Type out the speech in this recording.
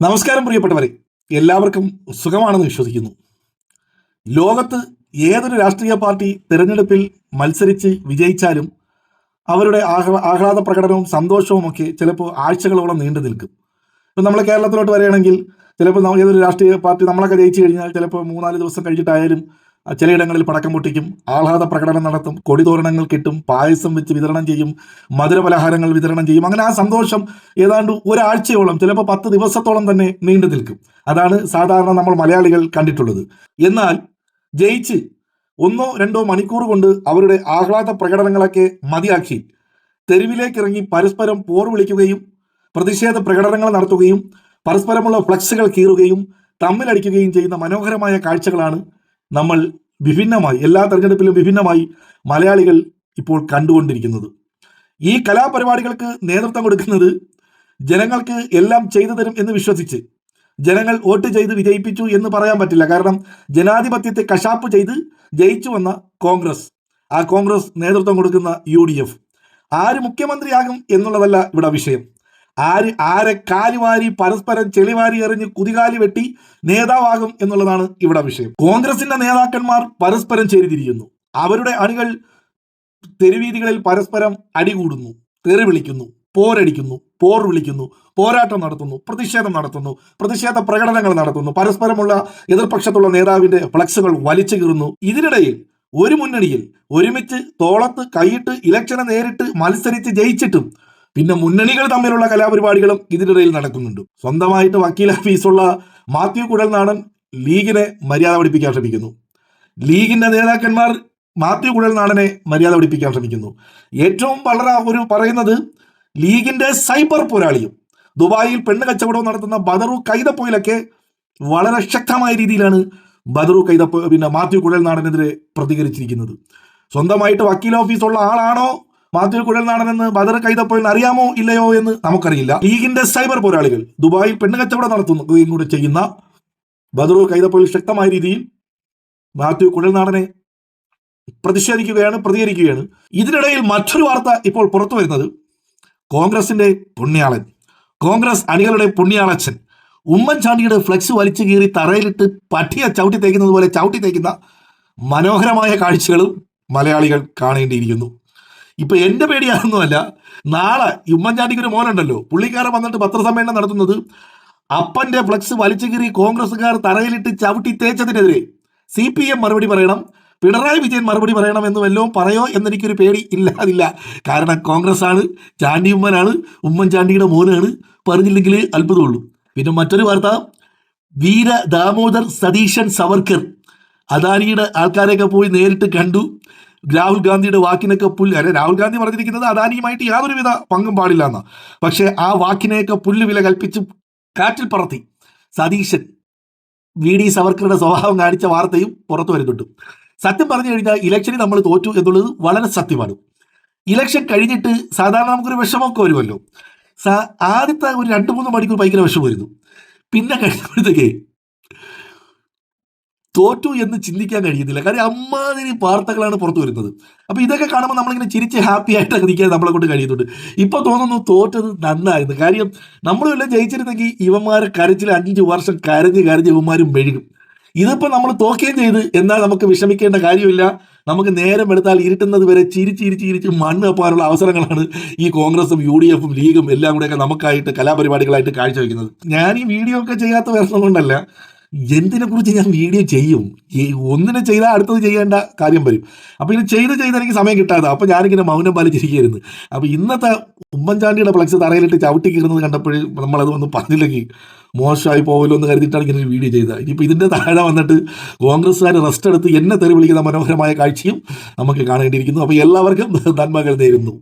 നമസ്കാരം പ്രിയപ്പെട്ടവരെ, എല്ലാവർക്കും സുഖമാണെന്ന് വിശ്വസിക്കുന്നു. ലോകത്ത് ഏതൊരു രാഷ്ട്രീയ പാർട്ടി തിരഞ്ഞെടുപ്പിൽ മത്സരിച്ച് വിജയിച്ചാലും അവരുടെ ആഹ്ലാദ പ്രകടനവും സന്തോഷവും ഒക്കെ ചിലപ്പോൾ ആഴ്ചകളോളം നീണ്ടു നിൽക്കും. ഇപ്പം നമ്മൾ കേരളത്തിലോട്ട് വരികയാണെങ്കിൽ ചിലപ്പോൾ ഏതൊരു രാഷ്ട്രീയ പാർട്ടി നമ്മളൊക്കെ ജയിച്ചു കഴിഞ്ഞാൽ ചിലപ്പോൾ 3-4 ദിവസം കഴിഞ്ഞിട്ടായാലും ചിലയിടങ്ങളിൽ പടക്കം പൊട്ടിക്കും, ആഹ്ലാദ പ്രകടനം നടത്തും, കൊടിതോരണങ്ങൾ കിട്ടും, പായസം വെച്ച് വിതരണം ചെയ്യും, മധുരപലഹാരങ്ങൾ വിതരണം ചെയ്യും. അങ്ങനെ ആ സന്തോഷം ഏതാണ്ട് ഒരാഴ്ചയോളം, ചിലപ്പോൾ 10 ദിവസത്തോളം തന്നെ നീണ്ടു നിൽക്കും. അതാണ് സാധാരണ നമ്മൾ മലയാളികൾ കണ്ടിട്ടുള്ളത്. എന്നാൽ ജയിച്ച് 1-2 മണിക്കൂർ കൊണ്ട് അവരുടെ ആഹ്ലാദ പ്രകടനങ്ങളൊക്കെ മതിയാക്കി തെരുവിലേക്കിറങ്ങി പരസ്പരം പോർ വിളിക്കുകയും പ്രതിഷേധ പ്രകടനങ്ങൾ നടത്തുകയും പരസ്പരമുള്ള ഫ്ലക്സുകൾ കീറുകയും തമ്മിലടിക്കുകയും ചെയ്യുന്ന മനോഹരമായ കാഴ്ചകളാണ് നമ്മൾ എല്ലാ തെരഞ്ഞെടുപ്പിലും വിഭിന്നമായി മലയാളികൾ ഇപ്പോൾ കണ്ടുകൊണ്ടിരിക്കുന്നത്. ഈ കലാപരിപാടികൾക്ക് നേതൃത്വം കൊടുക്കുന്നത് ജനങ്ങൾക്ക് എല്ലാം ചെയ്തു തരും എന്ന് വിശ്വസിച്ച് ജനങ്ങൾ വോട്ട് ചെയ്ത് വിജയിപ്പിച്ചു എന്ന് പറയാൻ പറ്റില്ല. കാരണം ജനാധിപത്യത്തെ കശാപ്പ് ചെയ്ത് ജയിച്ചു വന്ന കോൺഗ്രസ്, ആ കോൺഗ്രസ് നേതൃത്വം കൊടുക്കുന്ന UDF, ആര് മുഖ്യമന്ത്രിയാകും എന്നുള്ളതല്ല ഇവിടെ വിഷയം. ആരെ കാലുവാരി പരസ്പരം ചെളിവാരി എറിഞ്ഞ് കുതികാലി വെട്ടി നേതാവാകും എന്നുള്ളതാണ് ഇവിടെ വിഷയം. കോൺഗ്രസിന്റെ നേതാക്കന്മാർ പരസ്പരം ചേരിതിരിയുന്നു. അവരുടെ അണികൾ തെരുവീതികളിൽ പരസ്പരം അടികൂടുന്നു, തെറി വിളിക്കുന്നു, പോരടിക്കുന്നു, പോർ വിളിക്കുന്നു, പോരാട്ടം നടത്തുന്നു, പ്രതിഷേധം നടത്തുന്നു, പ്രതിഷേധ പ്രകടനങ്ങൾ നടത്തുന്നു, പരസ്പരമുള്ള എതിർപക്ഷത്തുള്ള നേതാവിന്റെ ഫ്ലക്സുകൾ വലിച്ചു കീറുന്നു. ഇതിനിടയിൽ ഒരു മുന്നണിയിൽ ഒരുമിച്ച് തോളത്ത് കൈയിട്ട് ഇലക്ഷനെ നേരിട്ട് മത്സരിച്ച് ജയിച്ചിട്ടും പിന്നെ മുന്നണികൾ തമ്മിലുള്ള കലാപരിപാടികളും ഇതിനിടയിൽ നടക്കുന്നുണ്ട്. സ്വന്തമായിട്ട് വക്കീൽ ഫീസുള്ള മാത്യു കുഴൽനാടൻ ലീഗിനെ മര്യാദ പഠിപ്പിക്കാൻ ശ്രമിക്കുന്നു. ലീഗിന്റെ നേതാക്കന്മാർ മാത്യു കുഴൽനാടനെ മര്യാദ പഠിപ്പിക്കാൻ ശ്രമിക്കുന്നു. ഏറ്റവും വളരെ പറയുന്നത് ലീഗിന്റെ സൈബർ പോരാളിയും ദുബായിൽ പെണ്ണ് കച്ചവടവും നടത്തുന്ന ബദറു കൈതപ്പൊയിലൊക്കെ വളരെ ശക്തമായ രീതിയിലാണ് മാത്യു കുഴൽനാടനെതിരെ പ്രതികരിച്ചിരിക്കുന്നത്. സ്വന്തമായിട്ട് വക്കീൽ ഓഫീസുള്ള ആളാണോ മാത്യു കുഴൽനാടനെന്ന് ബദർ കൈതപ്പൊയിൽ അറിയാമോ ഇല്ലയോ എന്ന് നമുക്കറിയില്ല. ലീഗിന്റെ സൈബർ പോരാളികൾ ദുബായിൽ പെണ്ണ് കച്ചവടം നടത്തുകയും കൂടെ ചെയ്യുന്ന ബദറു കൈതപ്പൊയിൽ ശക്തമായ രീതിയിൽ മാത്യു കുഴൽനാടനെ പ്രതികരിക്കുകയാണ്. ഇതിനിടയിൽ മറ്റൊരു വാർത്ത ഇപ്പോൾ പുറത്തു വരുന്നത് കോൺഗ്രസിന്റെ പുണ്യാളൻ, കോൺഗ്രസ് അണികളുടെ പുണ്യാളച്ചൻ ഉമ്മൻചാണ്ടിയുടെ ഫ്ലെക്സ് വലിച്ചു കീറി തറയിലിട്ട് പട്ടിയെ ചവിട്ടി തേക്കുന്നത് പോലെ ചവിട്ടി തേക്കുന്ന മനോഹരമായ കാഴ്ചകളും മലയാളികൾ കാണേണ്ടിയിരിക്കുന്നു. ഇപ്പൊ എന്റെ പേടിയാണെന്നുമല്ല, നാളെ ഉമ്മൻചാണ്ടിക്ക് ഒരു മോനുണ്ടല്ലോ, പുള്ളിക്കാരൻ വന്നിട്ട് പത്രസമ്മേളനം നടത്തുന്നത് അപ്പന്റെ ഫ്ലെക്സ് വലിച്ചു കീറി കോൺഗ്രസ്സുകാർ തറയിലിട്ട് ചവിട്ടി തേച്ചതിനെതിരെ CPM മറുപടി പറയണം, പിണറായി വിജയൻ മറുപടി പറയണം എന്ന് വല്ലതും പറയോ എന്നെനിക്കൊരു പേടി ഇല്ലാതില്ല. കാരണം കോൺഗ്രസ് ആണ്, ചാണ്ടി ഉമ്മനാണ്, ഉമ്മൻചാണ്ടിയുടെ മോനാണ്, പറഞ്ഞില്ലെങ്കിൽ അത്ഭുതമുള്ളൂ. പിന്നെ മറ്റൊരു വാർത്ത, വീര ദാമോദർ സതീശൻ സവർക്കർ അദാനിയുടെ ആൾക്കാരെയൊക്കെ പോയി നേരിട്ട് കണ്ടു. രാഹുൽ ഗാന്ധിയുടെ വാക്കിനൊക്കെ രാഹുൽ ഗാന്ധി പറഞ്ഞിരിക്കുന്നത് അദാനിയുമായിട്ട് യാതൊരുവിധ പങ്കും പാടില്ല എന്നാ. പക്ഷെ ആ വാക്കിനെയൊക്കെ പുല്ലുവില കൽപ്പിച്ച് കാറ്റിൽ പറത്തി സതീശൻ VD സവർക്കറുടെ സ്വഭാവം കാണിച്ച വാർത്തയും പുറത്തു വരുന്നുണ്ട്. സത്യം പറഞ്ഞു കഴിഞ്ഞാൽ ഇലക്ഷനിൽ നമ്മൾ തോറ്റു എന്നുള്ളത് വളരെ സത്യമാണ്. ഇലക്ഷൻ കഴിഞ്ഞിട്ട് സാധാരണ നമുക്കൊരു വിഷമമൊക്കെ വരുമല്ലോ. ആദ്യത്തെ ഒരു 2-3 മണിക്കൂർ ഭയങ്കര വിഷമം വരുന്നു. പിന്നെ കഴിഞ്ഞപ്പോഴത്തേക്ക് തോറ്റു എന്ന് ചിന്തിക്കാൻ കഴിയുന്നില്ല. കാരണം അമ്മാതിരി വാർത്തകളാണ് പുറത്തു വരുന്നത്. അപ്പോൾ ഇതൊക്കെ കാണുമ്പോൾ നമ്മളിങ്ങനെ ചിരിച്ച് ഹാപ്പി ആയിട്ട് നിൽക്കാൻ നമ്മളെ കൊണ്ട് കഴിയുന്നുണ്ട്. ഇപ്പോൾ തോന്നുന്നു തോറ്റത് നന്നായിരുന്നു. കാര്യം നമ്മളുമെല്ലാം ജയിച്ചിരുന്നെങ്കിൽ ഇവന്മാരെ കരച്ചിൽ 5 വർഷം കരഞ്ഞ് ഇവന്മാരും മെഴുകും. ഇതിപ്പോൾ നമ്മൾ തോക്കുകയും ചെയ്ത്, എന്നാൽ നമുക്ക് വിഷമിക്കേണ്ട കാര്യമില്ല. നമുക്ക് നേരം എടുത്താൽ ഇരുട്ടുന്നത് വരെ ചിരിച്ച് മണ്ണ് വെപ്പാനുള്ള അവസരങ്ങളാണ് ഈ കോൺഗ്രസും UDFും ലീഗും എല്ലാം കൂടെയൊക്കെ നമുക്കായിട്ട് കലാപരിപാടികളായിട്ട് കാഴ്ചവെക്കുന്നത്. ഞാൻ ഈ വീഡിയോ ഒക്കെ ചെയ്യാത്ത വേഷം കൊണ്ടല്ല, എന്തിനെ കുറിച്ച് ഞാൻ വീഡിയോ ചെയ്യും. ഒന്നിനെ ചെയ്താൽ അടുത്തത് ചെയ്യേണ്ട കാര്യം വരും. അപ്പോൾ ഇത് ചെയ്ത് എനിക്ക് സമയം കിട്ടാതെ, അപ്പോൾ ഞാനിങ്ങനെ മൗനം പാലിച്ചിരിക്കുകയായിരുന്നു. അപ്പോൾ ഇന്നത്തെ ഉമ്മൻചാണ്ടിയുടെ ഫ്ലക്സ് തറയിലിട്ട് ചവിട്ടി കീറുന്നത് കണ്ടപ്പോൾ നമ്മളത് ഒന്ന് പറഞ്ഞില്ലെങ്കിൽ മോശമായി പോകല്ലോ എന്ന് കരുതിയിട്ടാണ് ഇങ്ങനെ ഒരു വീഡിയോ ചെയ്തത്. ഇനിയിപ്പോൾ ഇതിൻ്റെ താഴെ വന്നിട്ട് കോൺഗ്രസ്സുകാർ റെസ്റ്റ് എടുത്ത് എന്നെ തെറി വിളിക്കുന്ന മനോഹരമായ കാഴ്ചയും നമുക്ക് കാണേണ്ടിയിരിക്കുന്നു. അപ്പോൾ എല്ലാവർക്കും നന്മകൾ നേരുന്നു.